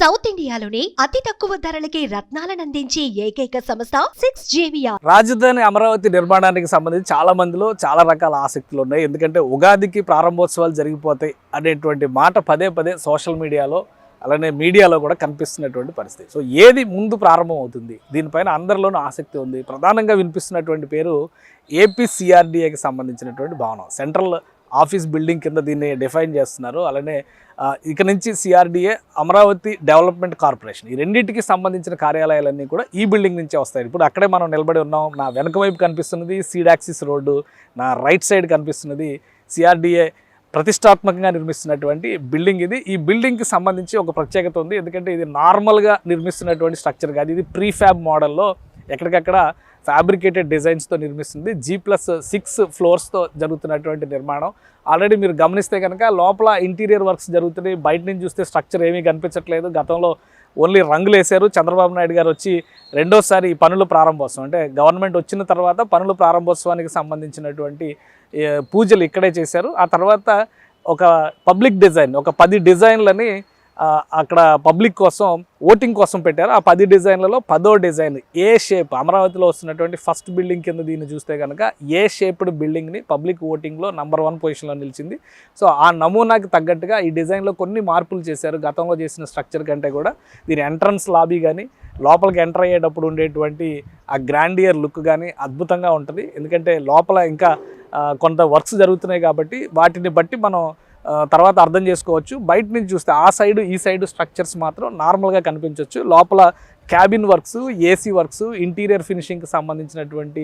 South ఇండియాలోని అతి తక్కువ ధరలకి రత్నాలను అందించే ఏకైక సంస్థ 6JVR. రాజధాని అమరావతి నిర్మాణానికి సంబంధించి చాలా మందిలో చాలా రకాల ఆసక్తులు ఉన్నాయి. ఎందుకంటే ఉగాదికి ప్రారంభోత్సవాలు జరిగిపోతాయి అనేటువంటి మాట పదే పదే సోషల్ మీడియాలో అలానే మీడియాలో కూడా కనిపిస్తున్నటువంటి పరిస్థితి. సో ఏది ముందు ప్రారంభం అవుతుంది, దీనిపైన అందరిలోనూ ఆసక్తి ఉంది. ప్రధానంగా వినిపిస్తున్నటువంటి పేరు ఏపీసీఆర్డీఏకి సంబంధించినటువంటి భవనం. సెంట్రల్ ఆఫీస్ బిల్డింగ్ కింద దీన్ని డిఫైన్ చేస్తున్నారు. అలానే ఇక నుంచి సిఆర్డీఏ, అమరావతి డెవలప్మెంట్ కార్పొరేషన్, ఈ రెండింటికి సంబంధించిన కార్యాలయాలన్నీ కూడా ఈ బిల్డింగ్ నుంచే వస్తాయి. ఇప్పుడు అక్కడే మనం నిలబడి ఉన్నాం. నా వెనక వైపు కనిపిస్తున్నది సీడాక్సిస్ రోడ్డు, నా రైట్ సైడ్ కనిపిస్తున్నది సిఆర్డీఏ ప్రతిష్టాత్మకంగా నిర్మిస్తున్నటువంటి బిల్డింగ్ ఇది. ఈ బిల్డింగ్కి సంబంధించి ఒక ప్రత్యేకత ఉంది. ఎందుకంటే ఇది నార్మల్గా నిర్మిస్తున్నటువంటి స్ట్రక్చర్ కాదు. ఇది ప్రీఫ్యాబ్ మోడల్లో ఎక్కడికక్కడ ఫ్యాబ్రికేటెడ్ డిజైన్స్తో నిర్మిస్తుంది. G+6 ఫ్లోర్స్తో జరుగుతున్నటువంటి నిర్మాణం. ఆల్రెడీ మీరు గమనిస్తే కనుక లోపల ఇంటీరియర్ వర్క్స్ జరుగుతున్నాయి. బయట నుంచి చూస్తే స్ట్రక్చర్ ఏమీ కనిపించట్లేదు. గతంలో ఓన్లీ రంగులు వేశారు. చంద్రబాబు నాయుడు గారు వచ్చి రెండోసారి ఈ పనులు ప్రారంభోత్సవం, అంటే గవర్నమెంట్ వచ్చిన తర్వాత పనులు ప్రారంభోత్సవానికి సంబంధించినటువంటి పూజలు ఇక్కడే చేశారు. ఆ తర్వాత ఒక పబ్లిక్ డిజైన్, ఒక 10 డిజైన్లని అక్కడ పబ్లిక్ కోసం ఓటింగ్ కోసం పెట్టారు. ఆ 10 డిజైన్లలో 10వ డిజైన్ ఏ షేప్, అమరావతిలో వస్తున్నటువంటి ఫస్ట్ బిల్డింగ్ కింద దీన్ని చూస్తే కనుక ఏ షేప్డ్ బిల్డింగ్ని పబ్లిక్ ఓటింగ్లో నంబర్ 1 పొజిషన్లో నిలిచింది. సో ఆ నమూనాకి తగ్గట్టుగా ఈ డిజైన్లో కొన్ని మార్పులు చేశారు. గతంలో చేసిన స్ట్రక్చర్ కంటే కూడా దీని ఎంట్రన్స్ లాబీ కానీ లోపలికి ఎంటర్ అయ్యేటప్పుడు ఉండేటువంటి ఆ గ్రాండియర్ లుక్ కానీ అద్భుతంగా ఉంటుంది. ఎందుకంటే లోపల ఇంకా కొంత వర్క్స్ జరుగుతున్నాయి కాబట్టి వాటిని బట్టి మనం తర్వాత అర్థం చేసుకోవచ్చు. బయట నుంచి చూస్తే ఆ సైడ్ ఈ సైడ్ స్ట్రక్చర్స్ మాత్రం నార్మల్గా కనిపించవచ్చు. లోపల cabin works, AC works, interior ఫినిషింగ్కి సంబంధించినటువంటి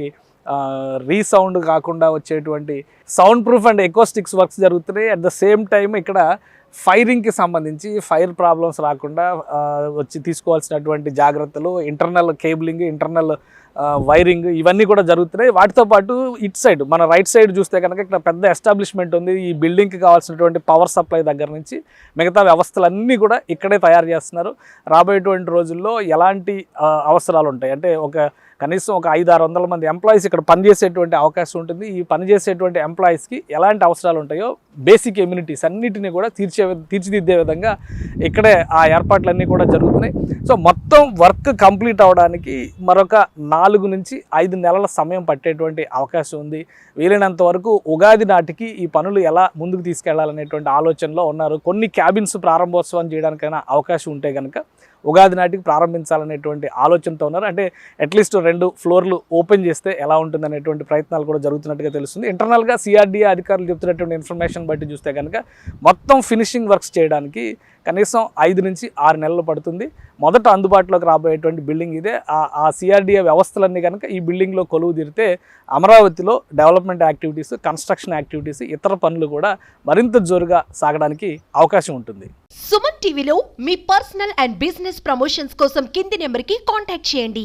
రీసౌండ్ కాకుండా వచ్చేటువంటి sound proof and acoustics works జరుగుతున్నాయి. అట్ ద సేమ్ టైం ఇక్కడ ఫైరింగ్కి సంబంధించి ఫైర్ ప్రాబ్లమ్స్ రాకుండా వచ్చి తీసుకోవాల్సినటువంటి జాగ్రత్తలు, ఇంటర్నల్ కేబులింగ్, ఇంటర్నల్ వైరింగ్ ఇవన్నీ కూడా జరుగుతున్నాయి. వాటితో పాటు ఇటు సైడ్ మన రైట్ సైడ్ చూస్తే కనుక ఇక్కడ పెద్ద ఎస్టాబ్లిష్మెంట్ ఉంది. ఈ బిల్డింగ్కి కావాల్సినటువంటి పవర్ సప్లై దగ్గర నుంచి మిగతా వ్యవస్థలన్నీ కూడా ఇక్కడే తయారు చేస్తున్నారు. రాబోయేటువంటి రోజుల్లో ఎలాంటి అవసరాలు ఉంటాయి అంటే కనీసం ఒక 500-600 మంది ఎంప్లాయీస్ ఇక్కడ పనిచేసేటువంటి అవకాశం ఉంటుంది. ఈ పనిచేసేటువంటి ఎంప్లాయీస్కి ఎలాంటి అవసరాలు ఉంటాయో బేసిక్ ఎమ్యూనిటీస్ అన్నిటినీ కూడా తీర్చిదిద్దే విధంగా ఇక్కడే ఆ ఏర్పాట్లన్నీ కూడా జరుగుతున్నాయి. సో మొత్తం వర్క్ కంప్లీట్ అవడానికి మరొక 4 నుంచి 5 నెలల సమయం పట్టేటువంటి అవకాశం ఉంది. వీలైనంత వరకు ఉగాది నాటికి ఈ పనులు ఎలా ముందుకు తీసుకెళ్లాలనేటువంటి ఆలోచనలో ఉన్నారు. కొన్ని క్యాబిన్స్ ప్రారంభోత్సవం చేయడానికైనా అవకాశం ఉంటే కనుక ఉగాది నాటికి ప్రారంభించాలనేటువంటి ఆలోచనతో ఉన్నారు. అంటే అట్లీస్ట్ 2 ఫ్లోర్లు ఓపెన్ చేస్తే ఎలా ఉంటుందనేటువంటి ప్రయత్నాలు కూడా జరుగుతున్నట్టుగా తెలుస్తుంది. ఇంటర్నల్గా సిఆర్డీఏ అధికారులు చెప్తున్నటువంటి ఇన్ఫర్మేషన్ బట్టి చూస్తే కనుక మొత్తం ఫినిషింగ్ వర్క్స్ చేయడానికి కనీసం 5 నుంచి 6 నెలలు పడుతుంది. మొదట అందుబాటులోకి రాబోయేటువంటి బిల్డింగ్ ఇదే. ఆ సిఆర్డీఏ వ్యవస్థలన్నీ కనుక ఈ బిల్డింగ్లో కొలువు తీరితే అమరావతిలో డెవలప్మెంట్ యాక్టివిటీస్, కన్స్ట్రక్షన్ యాక్టివిటీస్, ఇతర పనులు కూడా మరింత జోరుగా సాగడానికి అవకాశం ఉంటుంది. సుమన్ టీవీలో మీ పర్సనల్ అండ్ బిజినెస్ ప్రమోషన్స్ కోసం కింది నెంబర్కి కాంటాక్ట్ చేయండి.